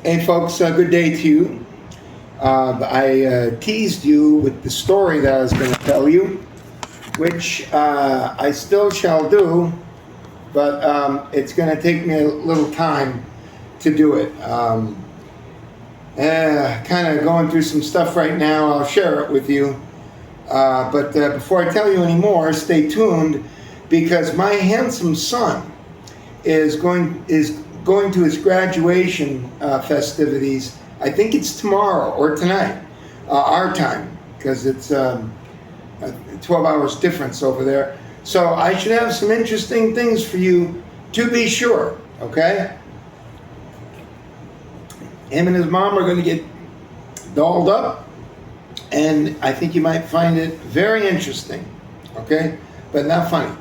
Hey folks, good day to you. I teased you with the story that I was going to tell you, which I still shall do, but it's going to take me a little time to do it. Kind of going through some stuff right now. I'll share it with you. But before I tell you any more, stay tuned, because my handsome son is going to his graduation festivities. I think it's tomorrow or tonight, our time, because it's 12 hours difference over there. So I should have some interesting things for you, to be sure, okay? Him and his mom are going to get dolled up, and I think you might find it very interesting, okay? But not funny.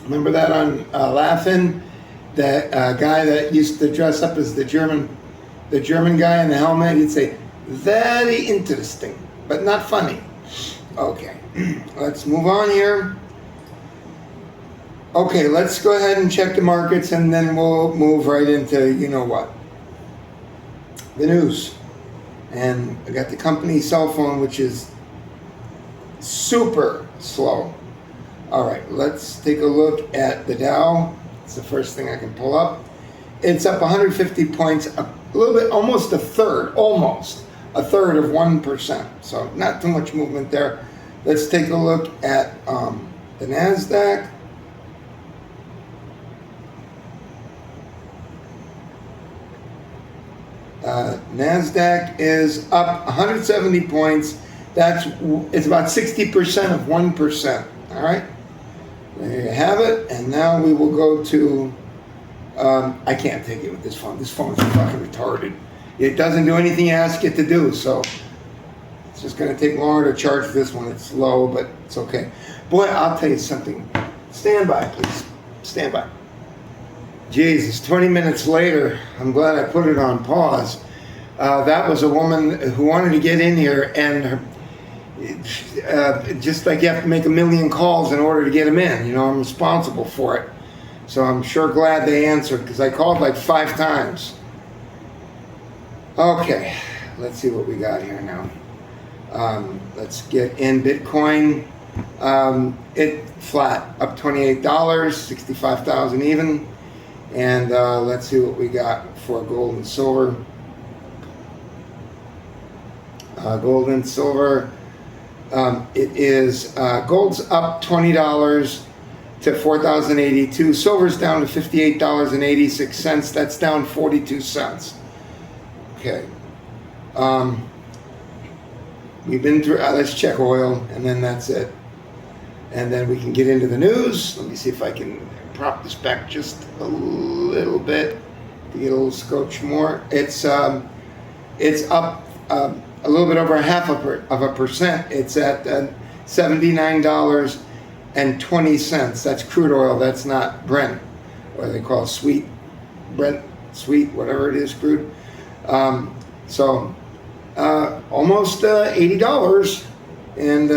Remember that on Laughing? That guy that used to dress up as the German guy in the helmet, he'd say, very interesting, but not funny. Okay, let's move on here. Okay, let's go ahead and check the markets, and then we'll move right into, you know what, the news. And I got the company cell phone, which is super slow. All right, let's take a look at the Dow. It's the first thing I can pull up. It's up 150 points, a little bit, almost a third of 1%. So not too much movement there. Let's take a look at the NASDAQ. NASDAQ is up 170 points. It's about 60% of 1%. All right. There you have it, and now we will go to, I can't take it with this phone. This phone is fucking retarded. It doesn't do anything you ask it to do, so it's just going to take longer to charge this one. It's low, but it's okay. Boy, I'll tell you something. Stand by, please. Stand by. Jesus, 20 minutes later, I'm glad I put it on pause. That was a woman who wanted to get in here, and her, just like you have to make 1 million calls in order to get them in. You know, I'm responsible for it. So I'm sure glad they answered, because I called like 5 times. Okay, let's see what we got here now. Let's get in Bitcoin. It flat, up $28, 65,000 even. And let's see what we got for gold and silver. Gold and silver. It is gold's up $20 to $4,082. Silver's down to $58.86. That's down 42 cents. Okay. We've been through. Let's check oil, and then that's it. And then we can get into the news. Let me see if I can prop this back just a little bit to get a little scotch more. It's up a little bit over 0.5%. It's at $79.20. That's crude oil. That's not Brent, or they call it sweet Brent, sweet, whatever it is, crude. So almost $80, and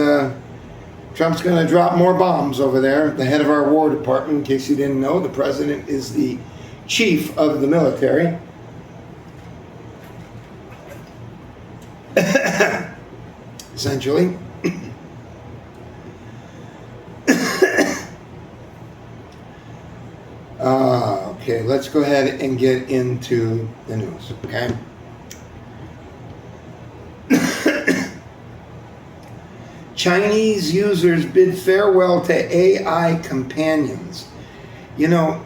Trump's going to drop more bombs over there. The head of our War Department, in case you didn't know, the president is the chief of the military. Essentially. Okay, let's go ahead and get into the news, okay? Chinese users bid farewell to AI companions. You know,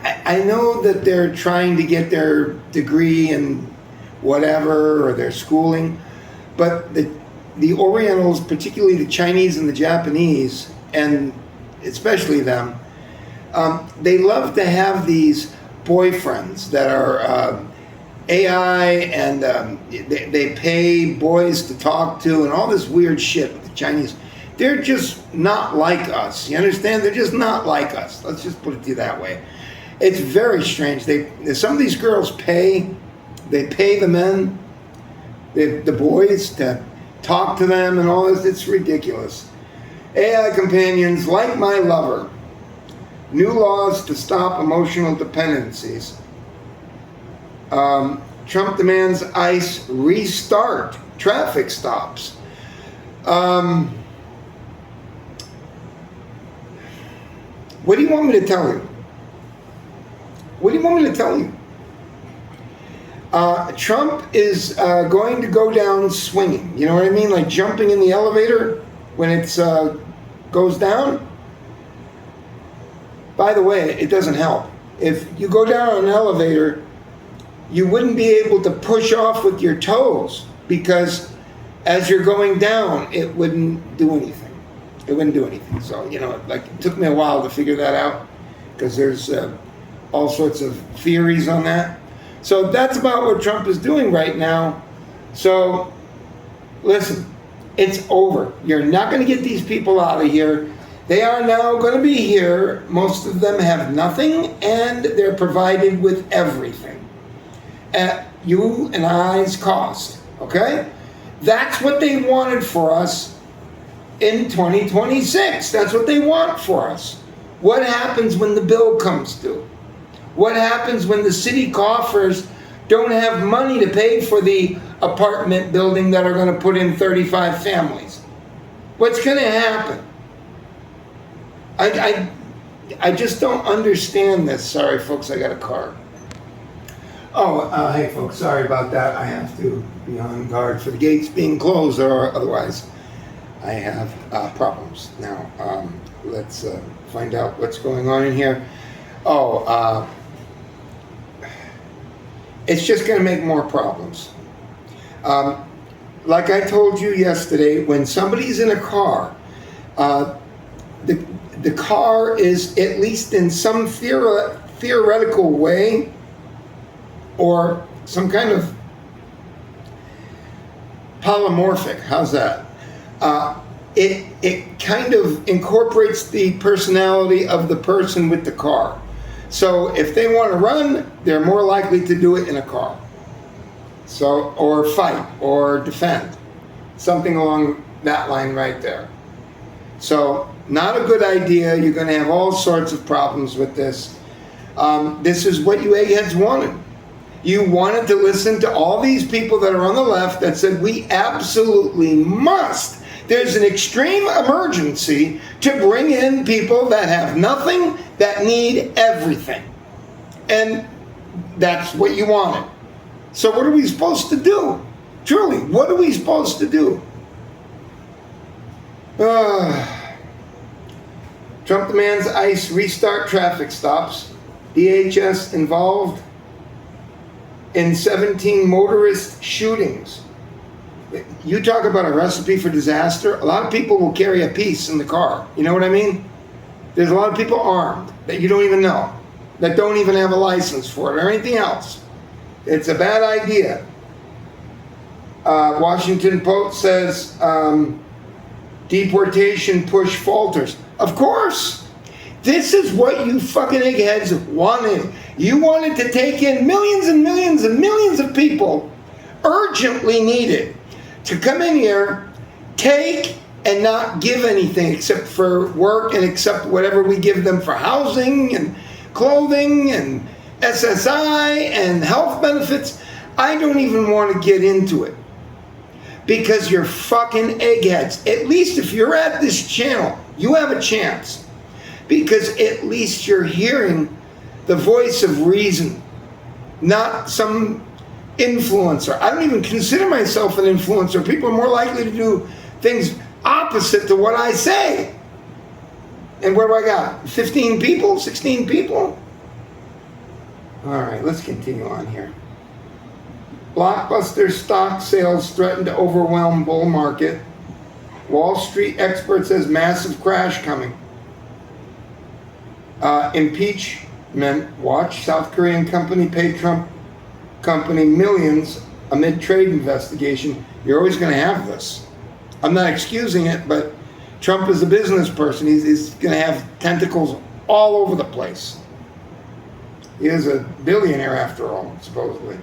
I know that they're trying to get their degree in whatever, or their schooling, but the Orientals, particularly the Chinese and the Japanese, and especially them, they love to have these boyfriends that are AI, and they pay boys to talk to, and all this weird shit with the Chinese. They're just not like us. You understand? They're just not like us. Let's just put it to you that way. It's very strange. Some of these girls pay the men, the boys, to talk to them and all this. It's ridiculous. AI companions, like my lover. New laws to stop emotional dependencies. Trump demands ICE restart traffic stops. What do you want me to tell you? What do you want me to tell you? Trump is going to go down swinging. You know what I mean? Like jumping in the elevator when it goes down. By the way, it doesn't help. If you go down on an elevator, you wouldn't be able to push off with your toes because as you're going down, it wouldn't do anything. It wouldn't do anything. So, you know, like it took me a while to figure that out because there's all sorts of theories on that. So that's about what Trump is doing right now. So, listen, it's over. You're not going to get these people out of here. They are now going to be here. Most of them have nothing, and they're provided with everything at you and I's cost. Okay? That's what they wanted for us in 2026. That's what they want for us. What happens when the bill comes due? What happens when the city coffers don't have money to pay for the apartment building that are going to put in 35 families? What's going to happen? I just don't understand this. Sorry, folks, I got a car. Oh, hey, folks, sorry about that. I have to be on guard for the gates being closed, or otherwise I have problems. Now, let's find out what's going on in here. Oh, it's just going to make more problems. Like I told you yesterday, when somebody's in a car, the car is, at least in some theoretical way, or some kind of polymorphic, how's that? It kind of incorporates the personality of the person with the car. So if they want to run, they're more likely to do it in a car. So, or fight, or defend. Something along that line right there. So, not a good idea. You're going to have all sorts of problems with this. This is what you eggheads wanted. You wanted to listen to all these people that are on the left that said we absolutely must. There's an extreme emergency to bring in people that have nothing, that need everything. And that's what you wanted. So what are we supposed to do? Truly, what are we supposed to do? Trump demands ICE restart traffic stops. DHS involved in 17 motorist shootings. You talk about a recipe for disaster. A lot of people will carry a piece in the car. You know what I mean? There's a lot of people armed that you don't even know, that don't even have a license for it or anything else. It's a bad idea. Washington Post says deportation push falters. Of course. This is what you fucking eggheads wanted. You wanted to take in millions and millions and millions of people, urgently needed, to come in here, take, and not give anything except for work and except whatever we give them for housing and clothing and SSI and health benefits. I don't even want to get into it because you're fucking eggheads. At least if you're at this channel, you have a chance because at least you're hearing the voice of reason, not some influencer. I don't even consider myself an influencer. People are more likely to do things opposite to what I say. And what do I got? 15 people? 16 people? All right, let's continue on here. Blockbuster stock sales threaten to overwhelm bull market. Wall Street expert says massive crash coming. Impeachment watch. South Korean company paid Trump company millions amid trade investigation. You're always going to have this. I'm not excusing it, but Trump is a business person. He's going to have tentacles all over the place. He is a billionaire after all, supposedly.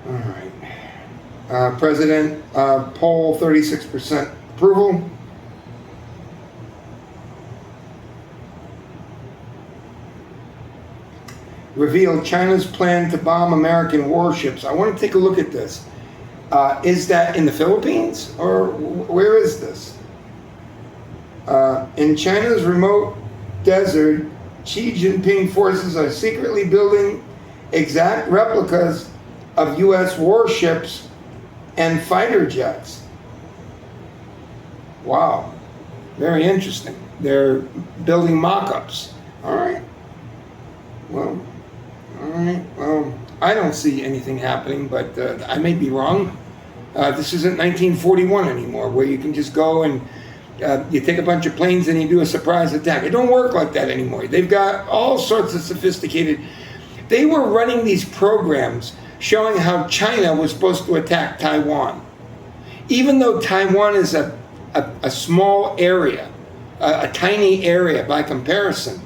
All right. President poll 36% approval. revealed China's plan to bomb American warships. I want to take a look at this. Is that in the Philippines, or where is this? In China's remote desert, Xi Jinping forces are secretly building exact replicas of U.S. warships and fighter jets. Wow, very interesting. They're building mock-ups. All right. Well, I don't see anything happening, but I may be wrong. This isn't 1941 anymore, where you can just go and you take a bunch of planes and you do a surprise attack. It don't work like that anymore. They've got all sorts of sophisticated... They were running these programs showing how China was supposed to attack Taiwan. Even though Taiwan is a small area, a tiny area by comparison,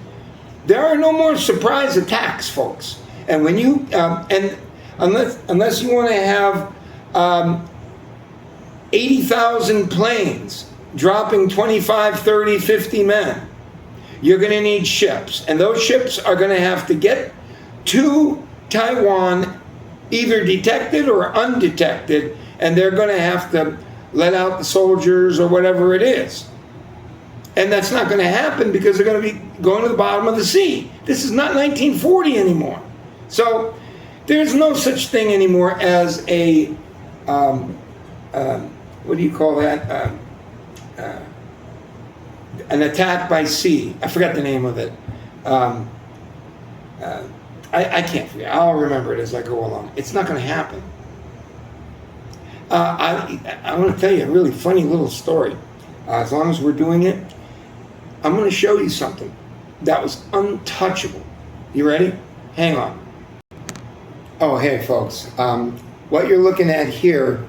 there are no more surprise attacks, folks. And when you, and unless you want to have 80,000 planes dropping 25, 30, 50 men, you're going to need ships. And those ships are going to have to get to Taiwan either detected or undetected, and they're going to have to let out the soldiers or whatever it is. And that's not going to happen because they're going to be going to the bottom of the sea. This is not 1940 anymore. So there's no such thing anymore as a, what do you call that? An attack by sea. I forgot the name of it. I can't forget. I'll remember it as I go along. It's not going to happen. I want to tell you a really funny little story. As long as we're doing it, I'm going to show you something that was untouchable. You ready? Hang on. Oh, hey, folks. What you're looking at here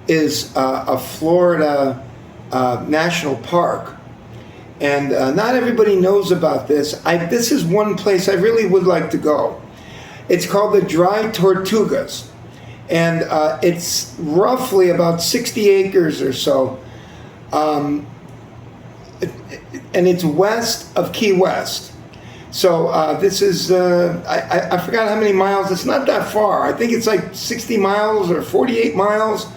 is a Florida national park. And not everybody knows about this. This is one place I really would like to go. It's called the Dry Tortugas. And it's roughly about 60 acres or so. And it's west of Key West. So this is, I forgot how many miles. It's not that far. I think it's like 60 miles or 48 miles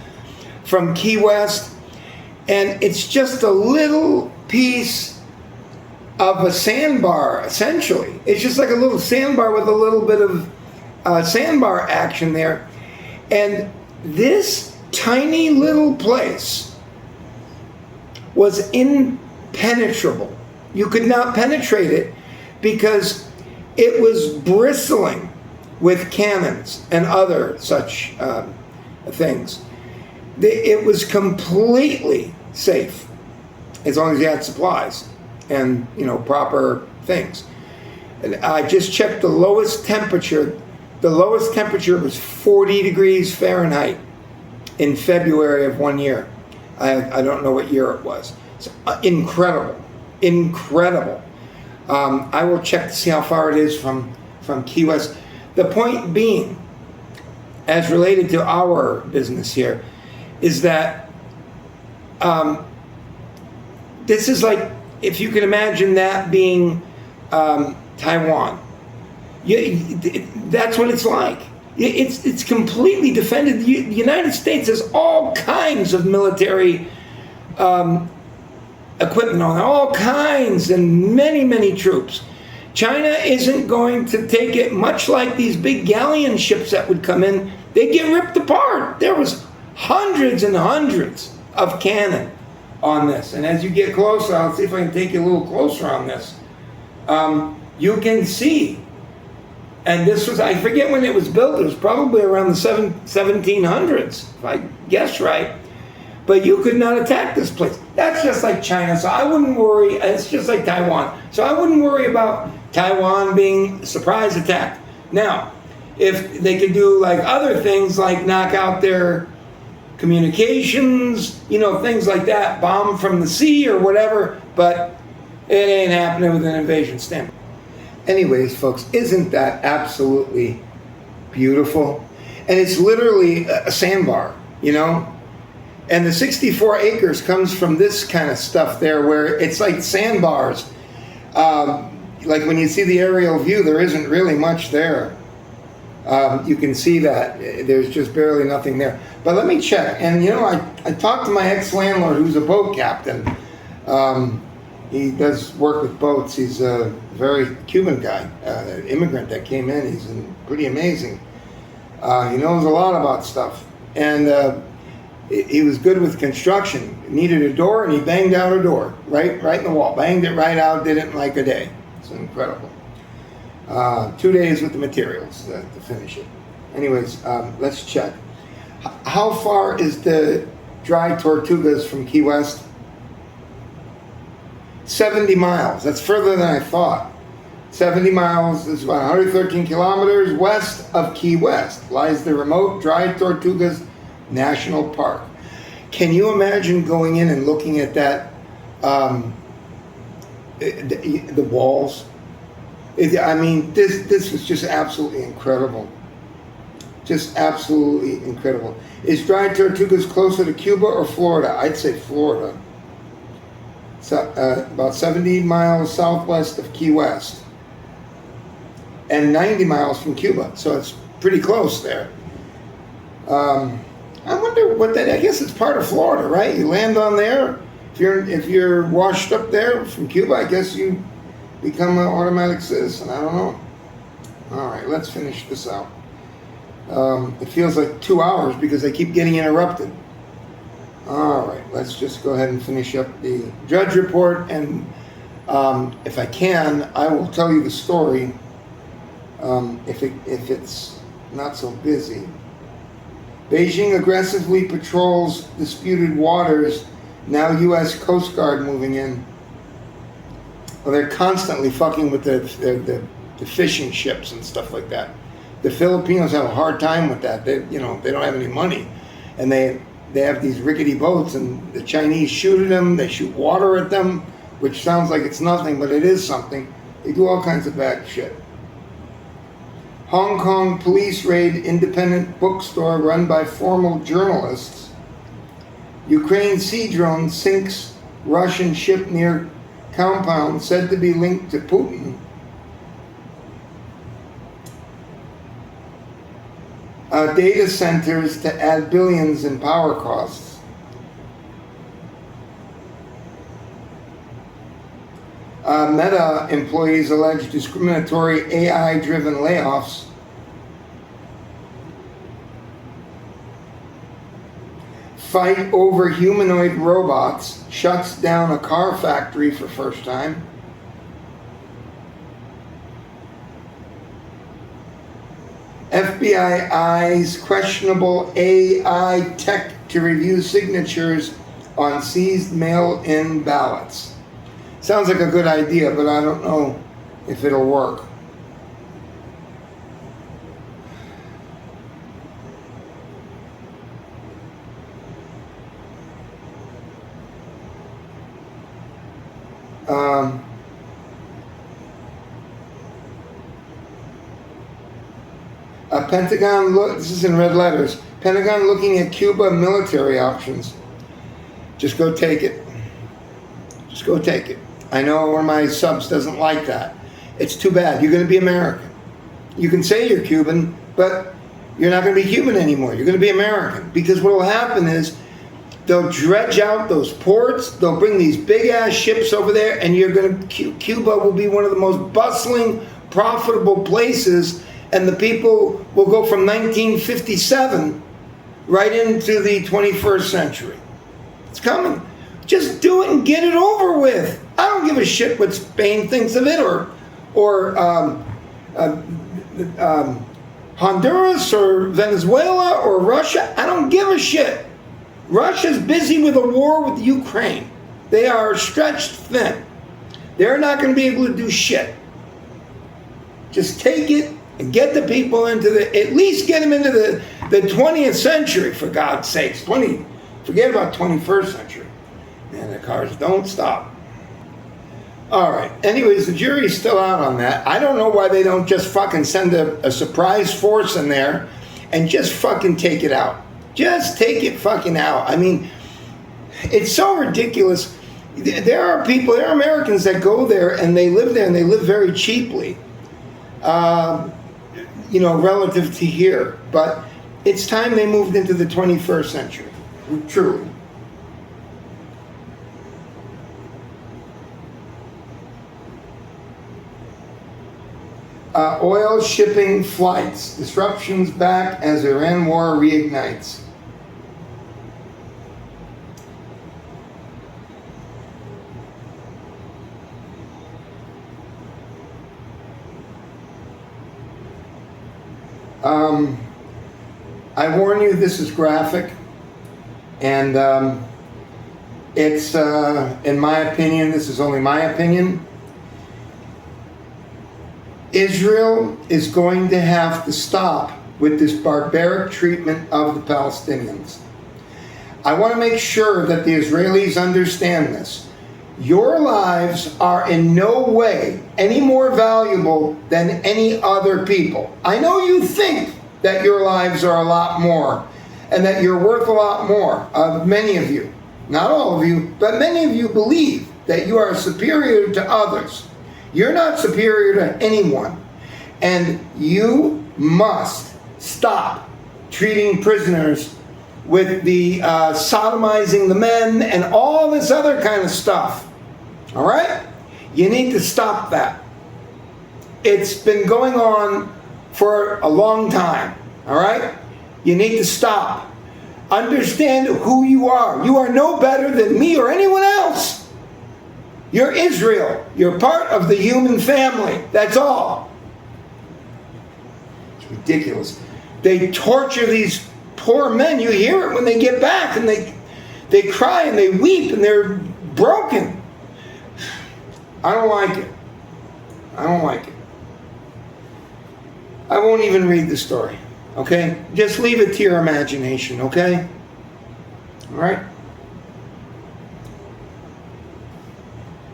from Key West. And it's just a little piece of a sandbar, essentially. It's just like a little sandbar with a little bit of sandbar action there. And this tiny little place was impenetrable. You could not penetrate it because it was bristling with cannons and other such things. It was completely safe as long as you had supplies and, you know, proper things. And I just checked the lowest temperature. The lowest temperature was 40 degrees Fahrenheit in February of one year. I don't know what year it was. So, incredible, incredible. I will check to see how far it is from Key West. The point being, as related to our business here, is that this is like, if you can imagine that being Taiwan. That's what it's like. It's completely defended. The United States has all kinds of military equipment on it, all kinds, and many, many troops. China isn't going to take it, much like these big galleon ships that would come in. They get ripped apart. There was hundreds and hundreds of cannon on this. And as you get closer, I'll see if I can take you a little closer on this. You can see. And this was, I forget when it was built. It was probably around the 1700s, if I guess right. But you could not attack this place. That's just like China, so I wouldn't worry. It's just like Taiwan. So I wouldn't worry about Taiwan being surprise attacked. Now, if they could do like other things, like knock out their communications, you know, things like that, bomb from the sea or whatever, but it ain't happening with an invasion standpoint. Anyways, folks, isn't that absolutely beautiful? And it's literally a sandbar, you know? And the 64 acres comes from this kind of stuff there, where it's like sandbars. like when you see the aerial view, there isn't really much there. You can see that there's just barely nothing there. But let me check. And you know, I talked to my ex-landlord who's a boat captain. He does work with boats. He's a very Cuban guy, an immigrant that came in. He's pretty amazing. He knows a lot about stuff. And he was good with construction. Needed a door, and he banged out a door right in the wall. Banged it right out, did it in like a day. It's incredible. 2 days with the materials to finish it. Anyways, let's check. How far is the dry Tortugas from Key West? 70 miles. That's further than I thought. 70 miles is about 113 kilometers west of Key West lies the remote dry Tortugas National Park. Can you imagine going in and looking at that, the walls? I mean, this was just absolutely incredible. Just absolutely incredible. Is dry Tortugas closer to Cuba or Florida? I'd say Florida. So, about 70 miles southwest of Key West. And 90 miles from Cuba. So it's pretty close there. I wonder what that, I guess it's part of Florida, right? You land on there. If you're washed up there from Cuba, I guess you become an automatic citizen. I don't know. All right, let's finish this out. It feels like 2 hours because I keep getting interrupted. All right, let's just go ahead and finish up the Drudge Report, and if I can, I will tell you the story if it's not so busy. Beijing aggressively patrols disputed waters. Now U.S. Coast Guard moving in. Well, they're constantly fucking with the fishing ships and stuff like that. The Filipinos have a hard time with that. They don't have any money, and they have these rickety boats, and the Chinese shoot at them. They shoot water at them, which sounds like it's nothing, but it is something. They do all kinds of bad shit. Hong Kong police raid independent bookstore run by former journalists. Ukraine sea drone sinks Russian ship near compound said to be linked to Putin. Data centers to add billions in power costs. Meta employees allege discriminatory AI-driven layoffs. Fight over humanoid robots shuts down a car factory for first time. FBI eyes questionable AI tech to review signatures on seized mail-in ballots. Sounds like a good idea, but I don't know if it'll work. Pentagon, this is in red letters. Pentagon looking at Cuba military options. Just go take it. Just go take it. I know one of my subs doesn't like that. It's too bad. You're going to be American. You can say you're Cuban, but you're not going to be Cuban anymore. You're going to be American. Because what will happen is they'll dredge out those ports. They'll bring these big-ass ships over there, and Cuba will be one of the most bustling, profitable places, and the people will go from 1957 right into the 21st century. It's coming. Just do it and get it over with. I don't give a shit what Spain thinks of it, or Honduras, or Venezuela, or Russia. I don't give a shit. Russia's busy with a war with Ukraine. They are stretched thin. They're not going to be able to do shit. Just take it and get the people at least get them into the 20th century, for God's sakes. Forget about 21st century. And the cars don't stop. All right. Anyways, the jury's still out on that. I don't know why they don't just fucking send a surprise force in there and just fucking take it out. Just take it fucking out. I mean, it's so ridiculous. There are people, there are Americans that go there and they live there and they live very cheaply, relative to here. But it's time they moved into the 21st century, truly. Oil shipping flights. Disruptions back as Iran war reignites. I warn you, this is graphic, and it's, in my opinion, this is only my opinion, Israel is going to have to stop with this barbaric treatment of the Palestinians. I want to make sure that the Israelis understand this. Your lives are in no way any more valuable than any other people. I know you think that your lives are a lot more and that you're worth a lot more. Many of you, not all of you, but many of you believe that you are superior to others. You're not superior to anyone. And you must stop treating prisoners with the sodomizing the men and all this other kind of stuff. All right? You need to stop that. It's been going on for a long time. All right? You need to stop. Understand who you are. You are no better than me or anyone else. You're Israel. You're part of the human family. That's all. It's ridiculous. They torture these poor men. You hear it when they get back, and they cry and they weep and they're broken. I don't like it. I don't like it. I won't even read the story. Okay? Just leave it to your imagination, okay? All right?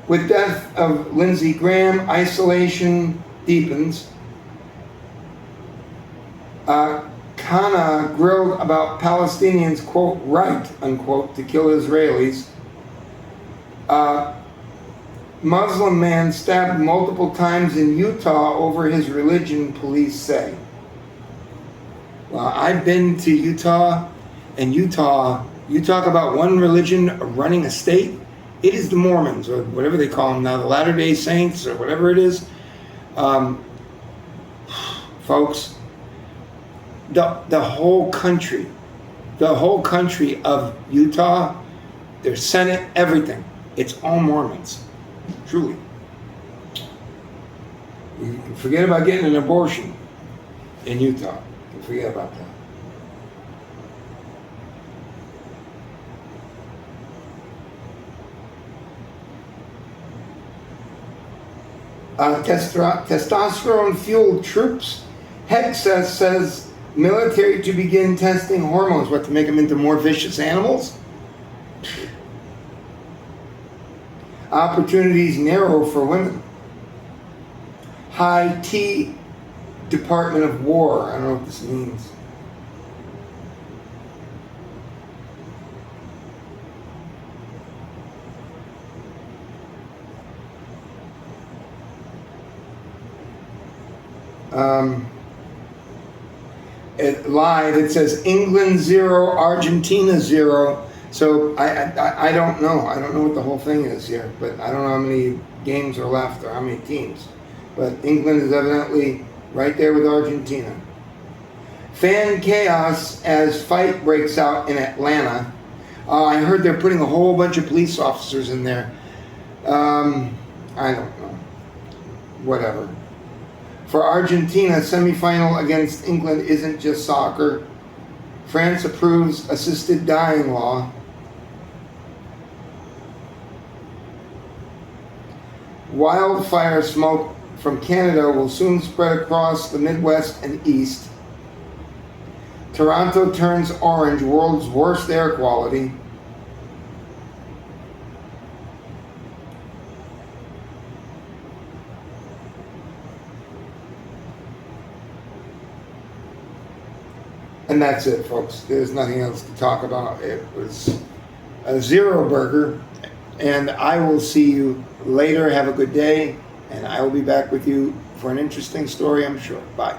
With death of Lindsey Graham, isolation deepens. Kana grilled about Palestinians, quote, right, unquote, to kill Israelis. Muslim man stabbed multiple times in Utah over his religion, police say. Well, I've been to Utah, and Utah, you talk about one religion running a state, it is the Mormons, or whatever they call them now, the Latter-day Saints, or whatever it is. Folks, the whole country of Utah, their Senate, everything, it's all Mormons, truly. You can forget about getting an abortion in Utah. You can forget about that. Testosterone-fueled troops. Head says military to begin testing hormones. What, to make them into more vicious animals? Opportunities narrow for women. High T Department of War. I don't know what this means. It says England 0, Argentina 0. So I don't know. I don't know what the whole thing is here, but I don't know how many games are left or how many teams. But England is evidently right there with Argentina. Fan chaos as fight breaks out in Atlanta. I heard they're putting a whole bunch of police officers in there. I don't know. Whatever. For Argentina, semifinal against England isn't just soccer. France approves assisted dying law. Wildfire smoke from Canada will soon spread across the Midwest and East. Toronto turns orange, world's worst air quality. And that's it, folks. There's nothing else to talk about. It was a zero burger. And I will see you later. Have a good day. And I will be back with you for an interesting story, I'm sure. Bye.